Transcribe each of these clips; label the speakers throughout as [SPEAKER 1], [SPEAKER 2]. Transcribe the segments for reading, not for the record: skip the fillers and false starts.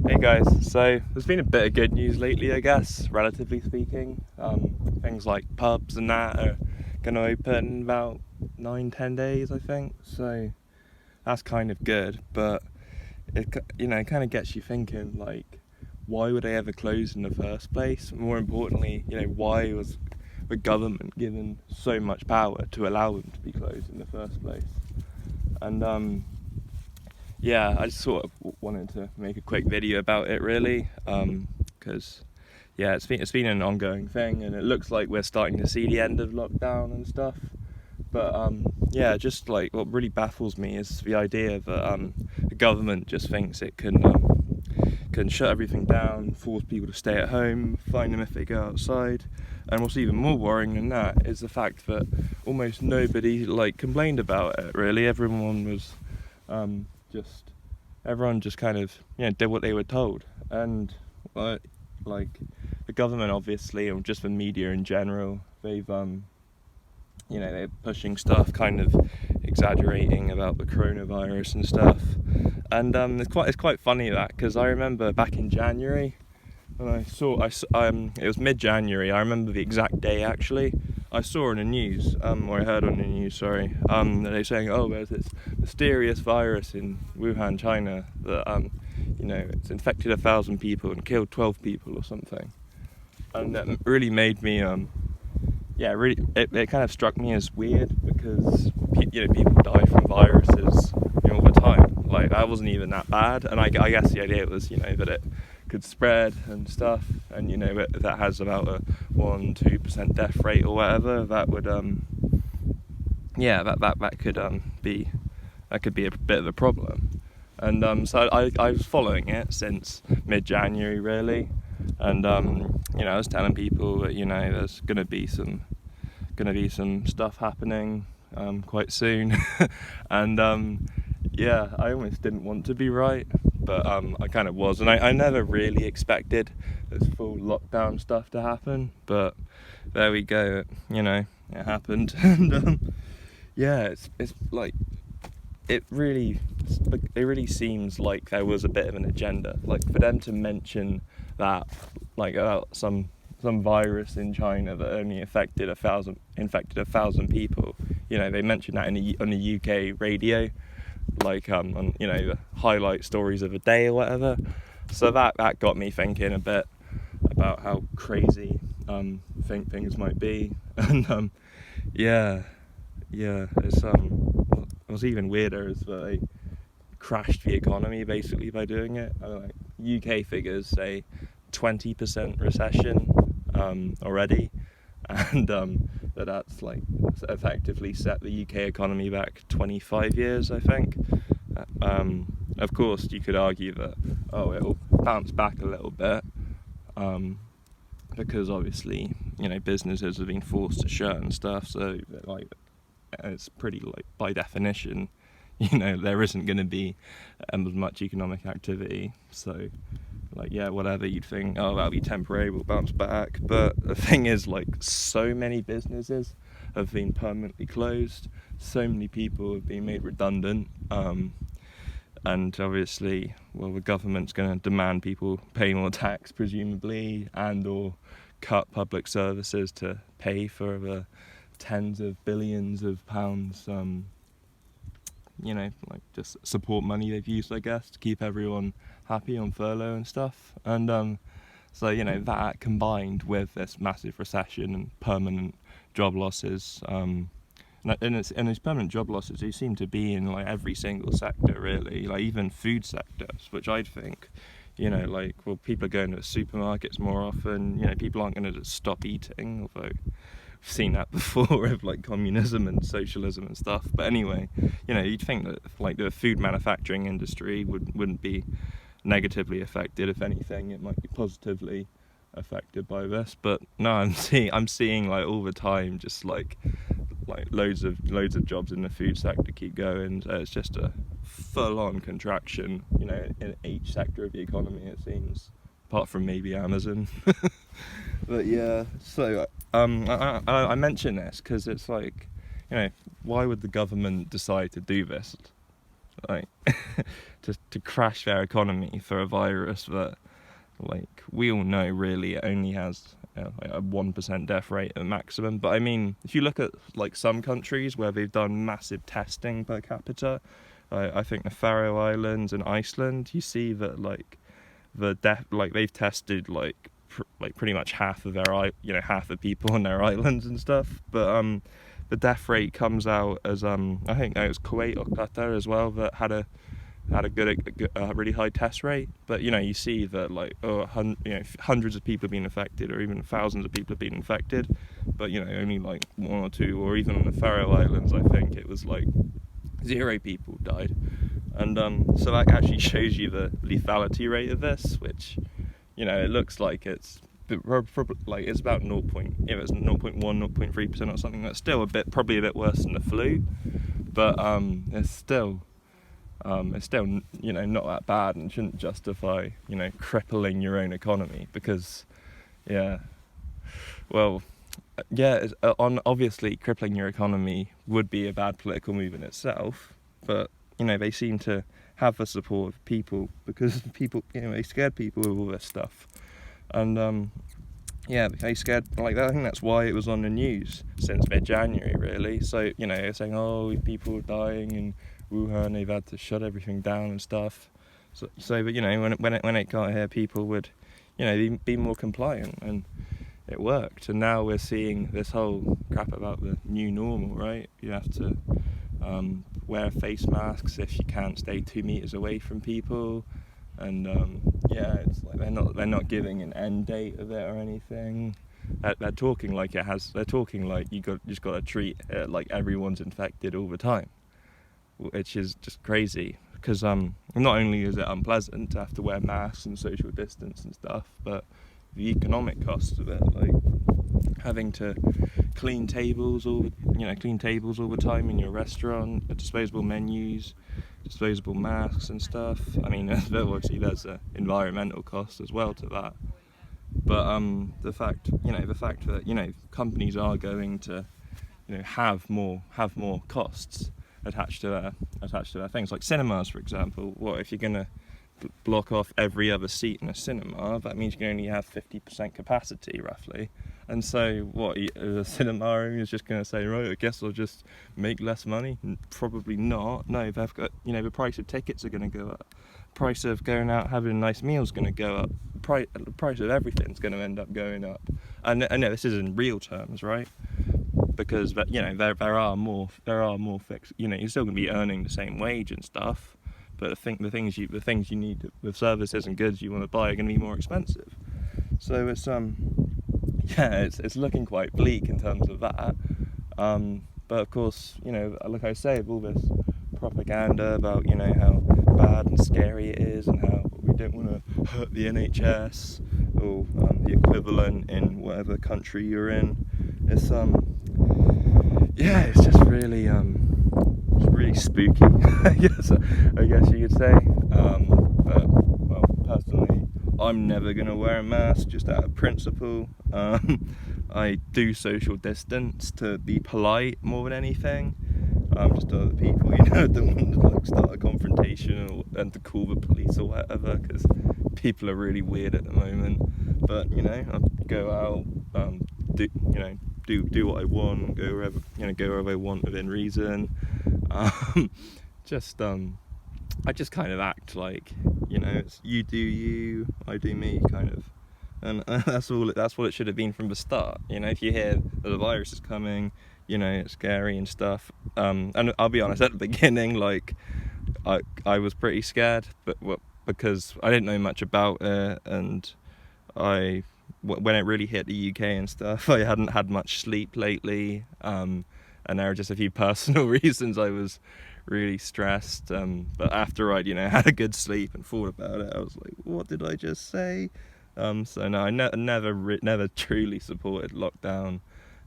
[SPEAKER 1] Hey guys, so there's been a bit of good news lately, I guess, relatively speaking. Things like pubs and that are going to open in about 9-10 days, I think. So that's kind of good, but it kind of gets you thinking, like, why would they ever close in the first place? More importantly, why was the government given so much power to allow them to be closed in the first place? And yeah, I just sort of wanted to make a quick video about it, really, because yeah, it's been an ongoing thing, and it looks like we're starting to see the end of lockdown and stuff. But yeah, just like what really baffles me is the idea that the government just thinks it can shut everything down, force people to stay at home, fine them if they go outside. And what's even more worrying than that is the fact that almost nobody complained about it. Really, um, just everyone just kind of did what they were told. And like the government, obviously, or just the media in general, they're pushing stuff, kind of exaggerating about the coronavirus and stuff. And it's quite funny that, because I remember back in January when it was mid-January. I remember the exact day, actually. I saw on the news, or I heard on the news, sorry, that they're saying, oh, there's this mysterious virus in Wuhan, China, that it's infected 1,000 people and killed 12 people or something. And that really made me really, it kind of struck me as weird, because people die from viruses all the time. Like, that wasn't even that bad, and I guess the idea was that it could spread and stuff, and that has about a 1-2% death rate or whatever. That would that could be a bit of a problem. And so I was following it since mid-January, really, and I was telling people that there's gonna be some stuff happening quite soon. And I almost didn't want to be right, but I kind of was, and I never really expected this full lockdown stuff to happen, but there we go. It happened. And it's like it really seems like there was a bit of an agenda, like for them to mention that, like, about some virus in China that only infected 1,000 people. They mentioned that on the UK radio, on the highlight stories of the day or whatever. So that got me thinking a bit about how crazy things might be. And it's what's even weirder is that they crashed the economy basically by doing it. UK figures say 20% recession already, and that's effectively set the UK economy back 25 years, I think. Of course, you could argue that it'll bounce back a little bit, because obviously businesses have been forced to shut and stuff, so it's pretty, by definition, there isn't going to be as much economic activity. So whatever you'd think, that'll be temporary, we'll bounce back. But the thing is, so many businesses have been permanently closed, so many people have been made redundant, and obviously, the government's going to demand people pay more tax, presumably, and or cut public services to pay for the tens of billions of pounds, just support money they've used, I guess, to keep everyone happy on furlough and stuff. And so that combined with this massive recession and permanent job losses, and these permanent job losses, they seem to be in every single sector, really, even food sectors, which I'd think people are going to the supermarkets more often. People aren't going to just stop eating, although we've seen that before with communism and socialism and stuff. But anyway, you'd think that the food manufacturing industry wouldn't be negatively affected. If anything, it might be positively affected by this. But no, I'm seeing all the time just loads of jobs in the food sector keep going. So it's just a full-on contraction, in each sector of the economy, it seems, apart from maybe Amazon. But yeah, so I mention this because it's why would the government decide to do this? like to crash their economy for a virus that, like, we all know really it only has like a 1% death rate at maximum. But I mean, if you look at like some countries where they've done massive testing per capita, I think the Faroe Islands and Iceland, you see that like the death, like they've tested like pretty much half of their half the people on their islands and stuff. But the death rate comes out as I think it was Kuwait or Qatar as well that had a really high test rate. But you see that like hundreds of people have been affected, or even thousands of people have been infected, but only like 1 or 2, or even on the Faroe Islands I think it was like 0 people died. And so that actually shows you the lethality rate of this, which it looks like it's like it's about 0.1, 0.3% or something. That's still probably a bit worse than the flu, but it's still not that bad, and shouldn't justify crippling your own economy. Because obviously crippling your economy would be a bad political move in itself, but they seem to have the support of people, because people they scared people with all this stuff. And they scared, like, I think that's why it was on the news since mid-January really. So they're saying, oh, people are dying in Wuhan, they've had to shut everything down and stuff. So but when it got here, people would be more compliant, and it worked. And now we're seeing this whole crap about the new normal, right? You have to wear face masks if you can't stay 2 meters away from people, and it's like they're not giving an end date of it or anything. They're talking like it has. They're talking like just got to treat it like everyone's infected all the time, which is just crazy. Because not only is it unpleasant to have to wear masks and social distance and stuff, but the economic costs of it, like having to clean tables all the time in your restaurant, disposable menus, disposable masks and stuff. I mean, obviously there's an environmental cost as well to that. But the fact that companies are going to have more costs attached to their things, like cinemas, for example. What if you're going to block off every other seat in a cinema? That means you can only have 50% capacity roughly. And so what, the cinema owner is just going to say, right, I guess I'll just make less money? Probably not. No, they've got, the price of tickets are going to go up, price of going out having a nice meal is going to go up, the price of everything's going to end up going up. And I know this is in real terms, right? Because there are more fixed, you're still going to be earning the same wage and stuff, but the things you need, the services and goods you want to buy, are going to be more expensive. So it's it's looking quite bleak in terms of that. But of course, like I say, all this propaganda about how bad and scary it is, and how we don't want to hurt the NHS or the equivalent in whatever country you're in. It's it's just really spooky. I guess you could say. But well, personally, I'm never gonna wear a mask just out of principle. I do social distance to be polite more than anything. Just to other people, don't want to start a confrontation and to call the police or whatever, because people are really weird at the moment. But I go out, do what I want, go wherever I want within reason. I just kind of act like it's you do you, I do me, kind of. And that's what it should have been from the start. If you hear that the virus is coming, it's scary and stuff. And I'll be honest, at the beginning, like I was pretty scared, but because I didn't know much about it, and when it really hit the UK and stuff, I hadn't had much sleep lately, and there were just a few personal reasons I was really stressed. But after I'd had a good sleep and thought about it, I was like, what did I just say? So no, I never truly supported lockdown,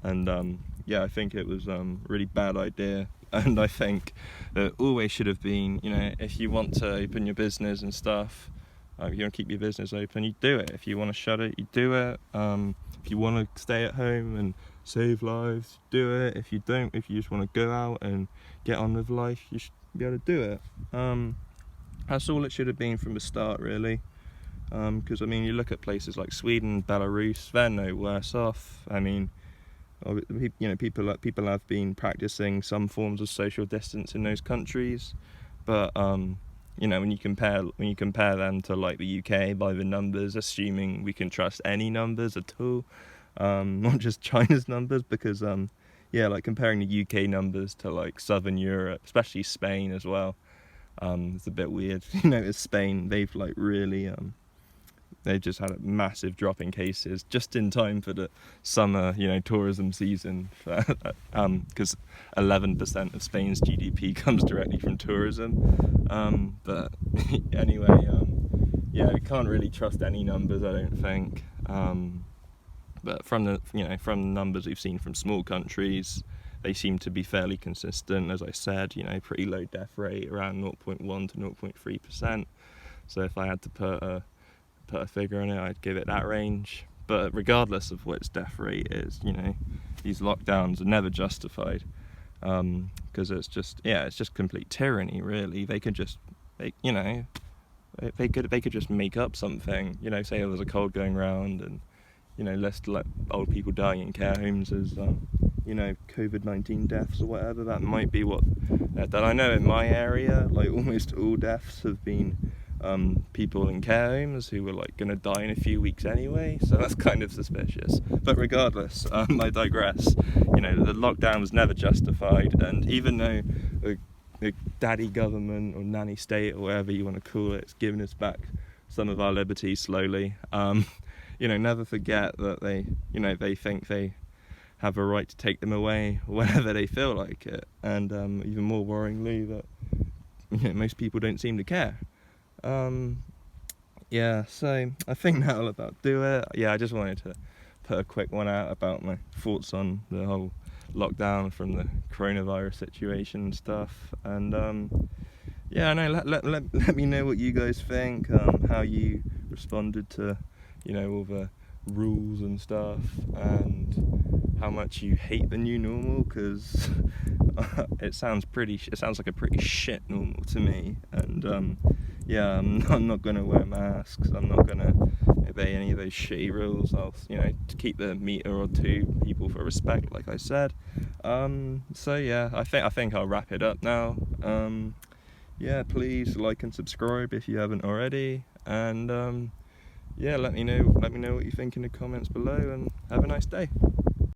[SPEAKER 1] and I think it was a really bad idea. And I think that always should have been, if you want to open your business and stuff, if you want to keep your business open, you do it. If you want to shut it, you do it. If you want to stay at home and save lives, do it. If you don't, if you just want to go out and get on with life, be able to do it. That's all it should have been from the start, really. Because I mean, you look at places like Sweden, Belarus, they're no worse off. I mean, you know, people have been practicing some forms of social distance in those countries, but you know, when you compare them to like the UK by the numbers, assuming we can trust any numbers at all, not just China's numbers, because yeah, like comparing the UK numbers to like Southern Europe, especially Spain as well, it's a bit weird. You know, it's Spain, they've like really they just had a massive drop in cases just in time for the summer, you know, tourism season. Because 11% of Spain's GDP comes directly from tourism. But anyway, yeah, we can't really trust any numbers, I don't think. But from the numbers we've seen from small countries, they seem to be fairly consistent. As I said, you know, pretty low death rate, around 0.1 to 0.3%. So if I had to put a figure on it, I'd give it that range. But regardless of what its death rate is, you know, these lockdowns are never justified, because it's just complete tyranny, really. They could just make up something, you know, say there was a cold going round and, you know, list like old people dying in care homes as you know, COVID-19 deaths or whatever. That might be what that I know in my area, like almost all deaths have been people in care homes who were like going to die in a few weeks anyway, so that's kind of suspicious. But regardless, I digress. You know, the lockdown was never justified, and even though the daddy government or nanny state or whatever you want to call it, it's given us back some of our liberties slowly, you know, never forget that they think they have a right to take them away whenever they feel like it, and even more worryingly that, you know, most people don't seem to care. Yeah, so I think that'll about do it. Yeah, I just wanted to put a quick one out about my thoughts on the whole lockdown from the coronavirus situation and stuff. And yeah, no, let me know what you guys think, how you responded to, you know, all the rules and stuff, and how much you hate the new normal, because it sounds like a pretty shit normal to me. And yeah, I'm not gonna wear masks, I'm not gonna obey any of those shitty rules. I'll, you know, to keep the meter or two people for respect, like I said. So yeah, I think I'll wrap it up now. Yeah, please like and subscribe if you haven't already, and yeah, let me know what you think in the comments below, and have a nice day.